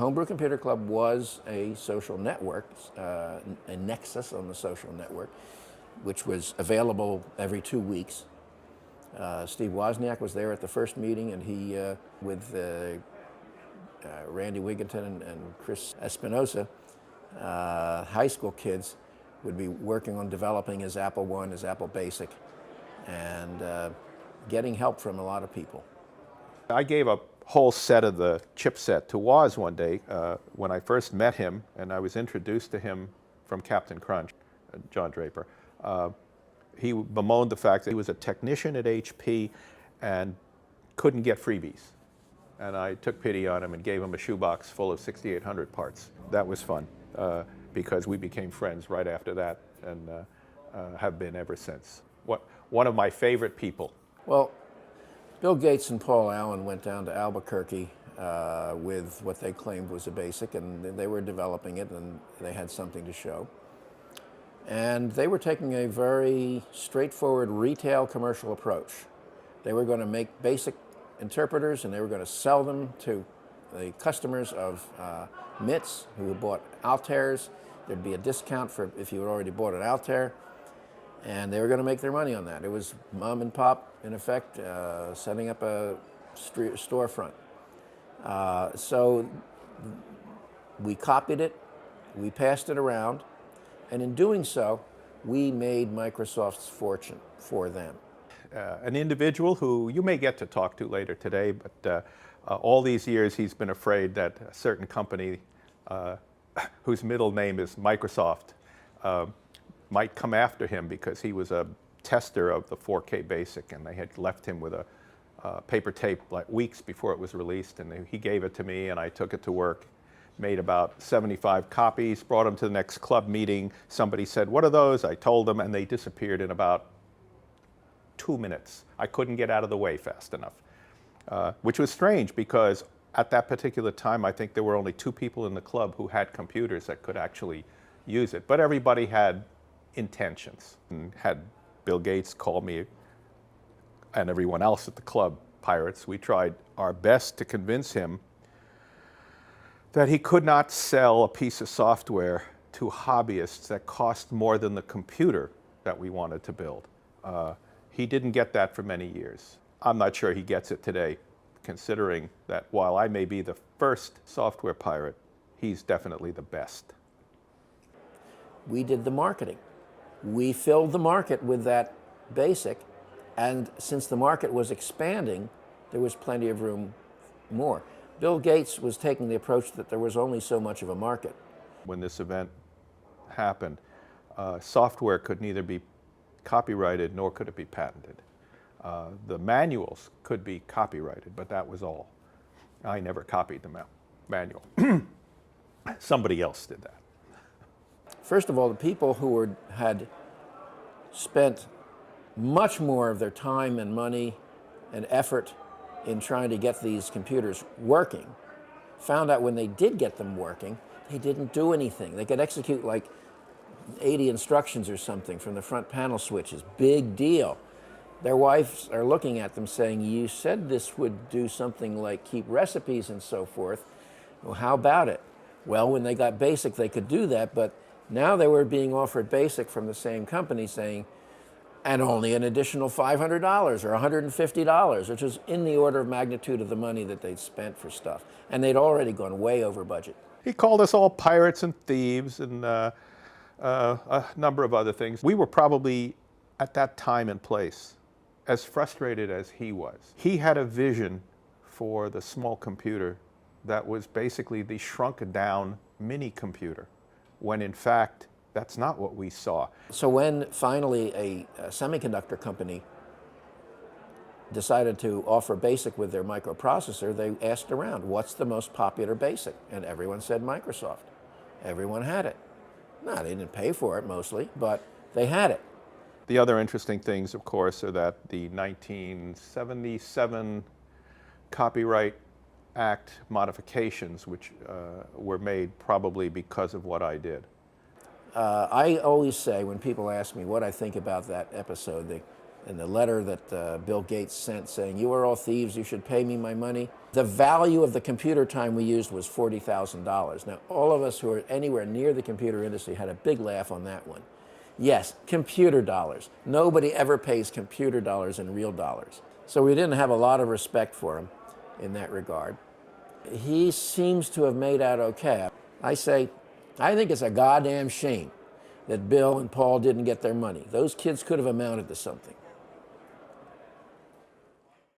Homebrew Computer Club was a social network, a nexus on the social network, which was available every 2 weeks. Steve Wozniak was there at the first meeting, and he, with Randy Wigginton and Chris Espinosa, high school kids, would be working on developing his Apple I, his Apple Basic, and getting help from a lot of people. I gave a whole set of the chipset to Woz one day when I first met him, and I was introduced to him from Captain Crunch, John Draper. He bemoaned the fact that he was a technician at HP and couldn't get freebies. And I took pity on him and gave him a shoebox full of 6,800 parts. That was fun because we became friends right after that and have been ever since. One of my favorite people. Well, Bill Gates and Paul Allen went down to Albuquerque with what they claimed was a BASIC, and they were developing it, and they had something to show. And they were taking a very straightforward retail commercial approach. They were going to make BASIC interpreters, and they were going to sell them to the customers of MITs who bought Altairs. There'd be a discount for if you had already bought an Altair, and they were going to make their money on that. It was mom and pop, in effect, setting up a storefront. So we copied it, we passed it around, and in doing so, we made Microsoft's fortune for them. An individual who you may get to talk to later today, but all these years he's been afraid that a certain company whose middle name is Microsoft might come after him because he was a tester of the 4K BASIC, and they had left him with a paper tape like weeks before it was released, and he gave it to me, and I took it to work, made about 75 copies, brought them to the next club meeting. Somebody said, "What are those?" I told them, and they disappeared in about 2 minutes. I couldn't get out of the way fast enough, which was strange because at that particular time, I think there were only 2 people in the club who had computers that could actually use it, but everybody had intentions. And had Bill Gates called me and everyone else at the club pirates, we tried our best to convince him that he could not sell a piece of software to hobbyists that cost more than the computer that we wanted to build. He didn't get that for many years. I'm not sure he gets it today, considering that while I may be the first software pirate, he's definitely the best. We did the marketing. We filled the market with that BASIC, and since the market was expanding, there was plenty of room more. Bill Gates was taking the approach that there was only so much of a market. When this event happened, software could neither be copyrighted nor could it be patented. The manuals could be copyrighted, but that was all. I never copied the manual. Somebody else did that. First of all, the people who had spent much more of their time and money and effort in trying to get these computers working found out when they did get them working, they didn't do anything. They could execute like 80 instructions or something from the front panel switches. Big deal. Their wives are looking at them saying, "You said this would do something like keep recipes and so forth. Well, how about it?" Well, when they got BASIC, they could do that, but now they were being offered BASIC from the same company saying, and only an additional $500 or $150, which was in the order of magnitude of the money that they'd spent for stuff. And they'd already gone way over budget. He called us all pirates and thieves and a number of other things. We were probably, at that time and place, as frustrated as he was. He had a vision for the small computer that was basically the shrunk down mini computer, when in fact, that's not what we saw. So when finally a semiconductor company decided to offer BASIC with their microprocessor, they asked around, what's the most popular BASIC? And everyone said Microsoft. Everyone had it. No, they didn't pay for it mostly, but they had it. The other interesting things, of course, are that the 1977 Copyright Act modifications, which were made probably because of what I did. I always say when people ask me what I think about that episode, And the letter that Bill Gates sent saying, "You are all thieves, you should pay me my money." The value of the computer time we used was $40,000. Now, all of us who are anywhere near the computer industry had a big laugh on that one. Yes, computer dollars. Nobody ever pays computer dollars in real dollars. So we didn't have a lot of respect for him in that regard. He seems to have made out okay. I think it's a goddamn shame that Bill and Paul didn't get their money. Those kids could have amounted to something.